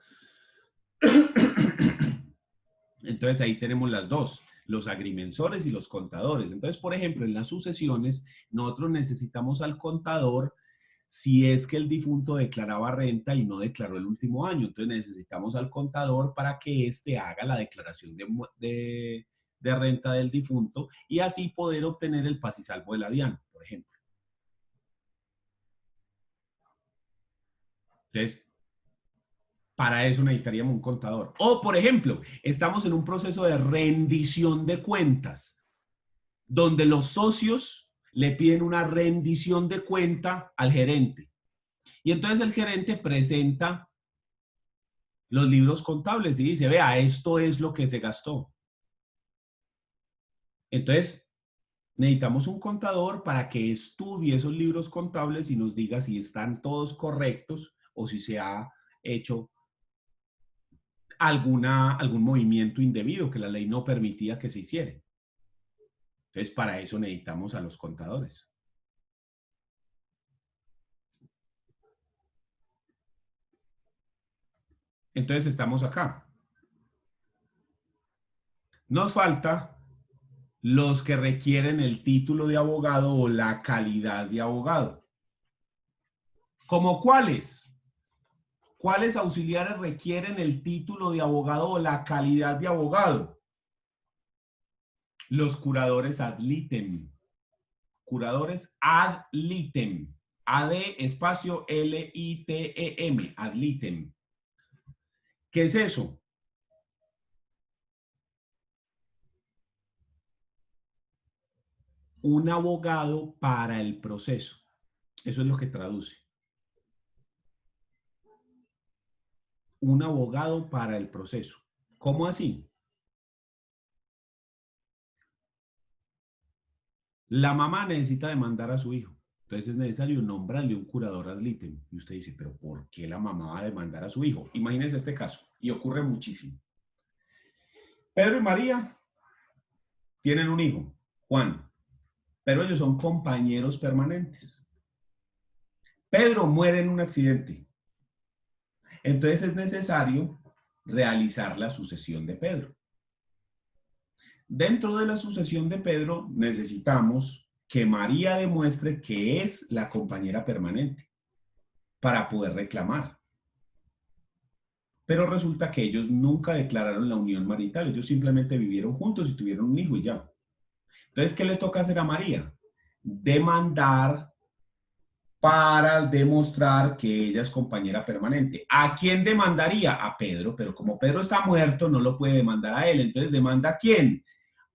Entonces ahí tenemos las dos, los agrimensores y los contadores. Entonces, por ejemplo, en las sucesiones, nosotros necesitamos al contador si es que el difunto declaraba renta y no declaró el último año. Entonces necesitamos al contador para que éste haga la declaración de renta del difunto y así poder obtener el paz y salvo de la DIAN, por ejemplo. Entonces, para eso necesitaríamos un contador. O, por ejemplo, estamos en un proceso de rendición de cuentas, donde los socios le piden una rendición de cuenta al gerente. Y entonces el gerente presenta los libros contables y dice, vea, esto es lo que se gastó. Entonces, necesitamos un contador para que estudie esos libros contables y nos diga si están todos correctos o si se ha hecho algún movimiento indebido que la ley no permitía que se hiciera. Entonces, para eso necesitamos a los contadores. Entonces, estamos acá. Nos falta los que requieren el título de abogado o la calidad de abogado. ¿Cómo cuáles? ¿Cuáles auxiliares requieren el título de abogado o la calidad de abogado? Los curadores ad litem. Curadores ad litem. AD espacio LITEM. Ad litem. ¿Qué es eso? Un abogado para el proceso. Eso es lo que traduce. Un abogado para el proceso. ¿Cómo así? La mamá necesita demandar a su hijo. Entonces es necesario nombrarle un curador ad litem. Y usted dice, ¿pero por qué la mamá va a demandar a su hijo? Imagínense este caso. Y ocurre muchísimo. Pedro y María tienen un hijo, Juan. Pero ellos son compañeros permanentes. Pedro muere en un accidente. Entonces es necesario realizar la sucesión de Pedro. Dentro de la sucesión de Pedro necesitamos que María demuestre que es la compañera permanente para poder reclamar. Pero resulta que ellos nunca declararon la unión marital, ellos simplemente vivieron juntos y tuvieron un hijo y ya. Entonces, ¿qué le toca hacer a María? Demandar para demostrar que ella es compañera permanente. ¿A quién demandaría? A Pedro, pero como Pedro está muerto, no lo puede demandar a él. Entonces, ¿demanda a quién?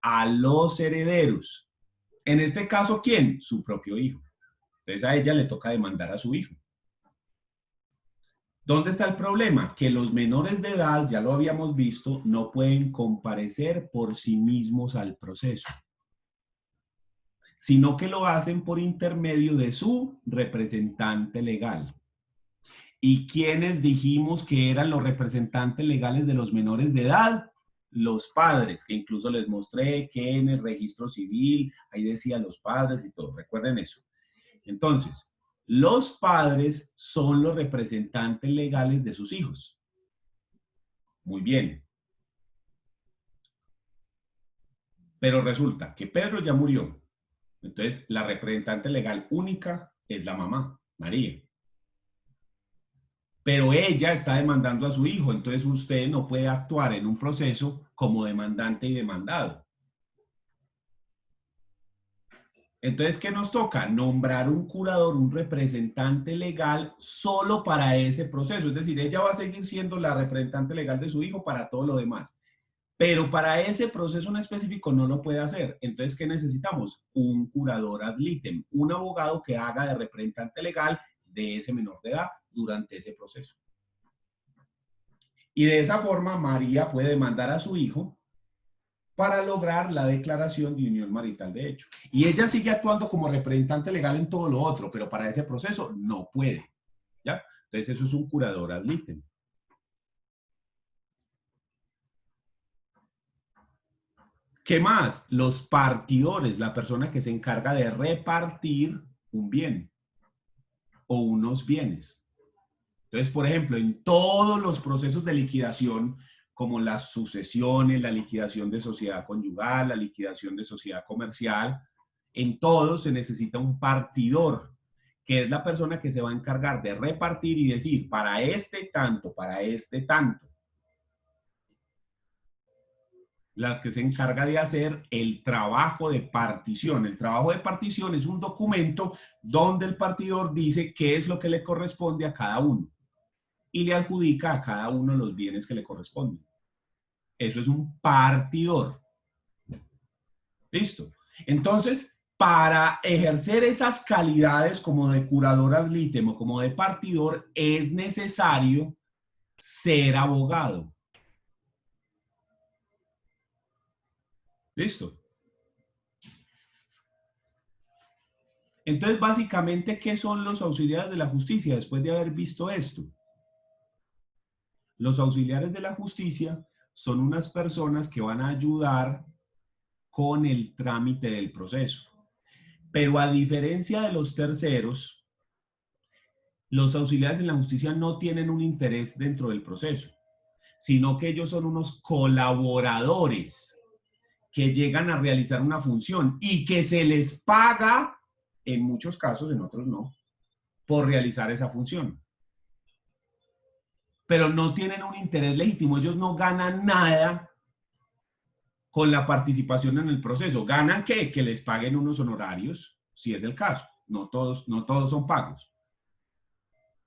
A los herederos. En este caso, ¿quién? Su propio hijo. Entonces, a ella le toca demandar a su hijo. ¿Dónde está el problema? Que los menores de edad, ya lo habíamos visto, no pueden comparecer por sí mismos al proceso, sino que lo hacen por intermedio de su representante legal. ¿Y quiénes dijimos que eran los representantes legales de los menores de edad? Los padres, que incluso les mostré que en el registro civil, ahí decía los padres y todo, recuerden eso. Entonces, los padres son los representantes legales de sus hijos. Muy bien. Pero resulta que Pedro ya murió. Entonces, la representante legal única es la mamá, María. Pero ella está demandando a su hijo, entonces usted no puede actuar en un proceso como demandante y demandado. Entonces, ¿qué nos toca? Nombrar un curador, un representante legal solo para ese proceso. Es decir, ella va a seguir siendo la representante legal de su hijo para todo lo demás. Pero para ese proceso en específico no lo puede hacer. Entonces, ¿qué necesitamos? Un curador ad litem, un abogado que haga de representante legal de ese menor de edad durante ese proceso. Y de esa forma, María puede demandar a su hijo para lograr la declaración de unión marital de hecho. Y ella sigue actuando como representante legal en todo lo otro, pero para ese proceso no puede, ¿ya? Entonces eso es un curador ad litem. ¿Qué más? Los partidores, la persona que se encarga de repartir un bien o unos bienes. Entonces, por ejemplo, en todos los procesos de liquidación, como las sucesiones, la liquidación de sociedad conyugal, la liquidación de sociedad comercial, en todos se necesita un partidor, que es la persona que se va a encargar de repartir y decir, para este tanto, para este tanto. La que se encarga de hacer el trabajo de partición. El trabajo de partición es un documento donde el partidor dice qué es lo que le corresponde a cada uno y le adjudica a cada uno los bienes que le corresponden. Eso es un partidor. ¿Listo? Entonces, para ejercer esas calidades como de curador ad litem o como de partidor, es necesario ser abogado. ¿Listo? Entonces, básicamente, ¿qué son los auxiliares de la justicia después de haber visto esto? Los auxiliares de la justicia son unas personas que van a ayudar con el trámite del proceso. Pero a diferencia de los terceros, los auxiliares en la justicia no tienen un interés dentro del proceso, sino que ellos son unos colaboradores que llegan a realizar una función y que se les paga, en muchos casos, en otros no, por realizar esa función. Pero no tienen un interés legítimo, ellos no ganan nada con la participación en el proceso. ¿Ganan qué? Que les paguen unos honorarios, si es el caso. No todos son pagos.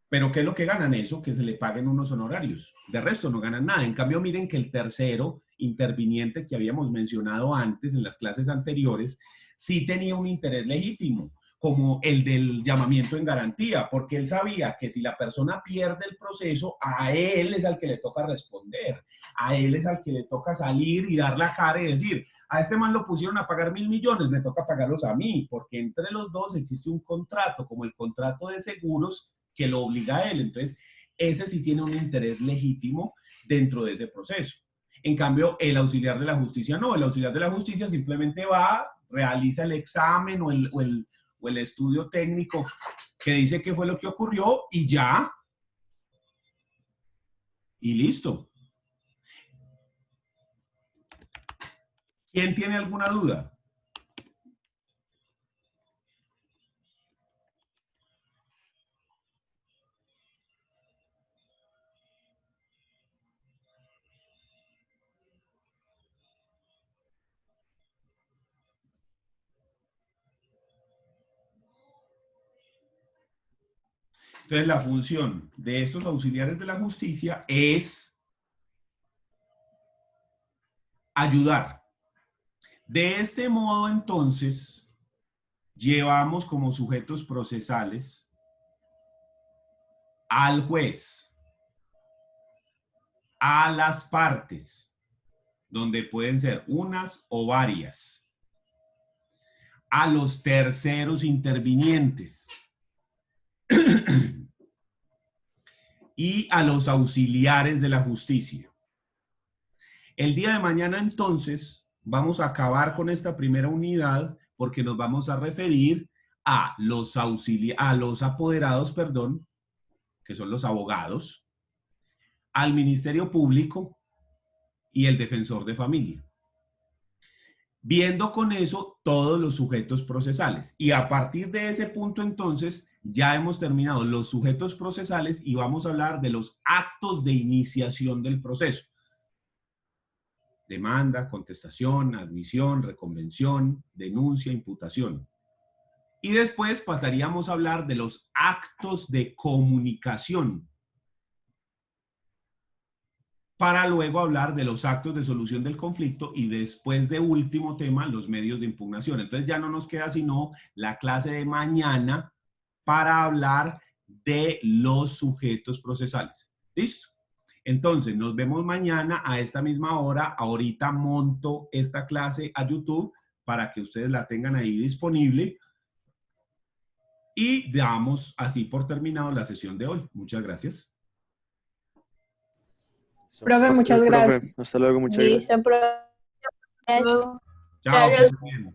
¿Pero qué es lo que ganan? Eso, que se le paguen unos honorarios. De resto no ganan nada. En cambio, miren que el tercero interviniente que habíamos mencionado antes en las clases anteriores, sí tenía un interés legítimo, como el del llamamiento en garantía, porque él sabía que si la persona pierde el proceso, a él es al que le toca responder, a él es al que le toca salir y dar la cara y decir, a este man lo pusieron a pagar 1.000 millones, me toca pagarlos a mí, porque entre los dos existe un contrato, como el contrato de seguros, que lo obliga a él. Entonces, ese sí tiene un interés legítimo dentro de ese proceso. En cambio, el auxiliar de la justicia no. El auxiliar de la justicia simplemente va, realiza el examen o el estudio técnico que dice qué fue lo que ocurrió y ya. Y listo. ¿Quién tiene alguna duda? Entonces, la función de estos auxiliares de la justicia es ayudar. De este modo, entonces, llevamos como sujetos procesales al juez, a las partes, donde pueden ser unas o varias, a los terceros intervinientes, y a los auxiliares de la justicia. El día de mañana, entonces, vamos a acabar con esta primera unidad porque nos vamos a referir a los apoderados, perdón, que son los abogados, al Ministerio Público y el defensor de familia. Viendo con eso todos los sujetos procesales. Y a partir de ese punto, entonces, ya hemos terminado los sujetos procesales y vamos a hablar de los actos de iniciación del proceso. Demanda, contestación, admisión, reconvención, denuncia, imputación. Y después pasaríamos a hablar de los actos de comunicación, para luego hablar de los actos de solución del conflicto y después de último tema, los medios de impugnación. Entonces ya no nos queda sino la clase de mañana para hablar de los sujetos procesales. ¿Listo? Entonces, nos vemos mañana a esta misma hora. Ahorita monto esta clase a YouTube para que ustedes la tengan ahí disponible. Y damos así por terminado la sesión de hoy. Muchas gracias. Profe, muchas gracias. Profe, hasta luego, muchas gracias. Listo, profe. Chao, que estén bien.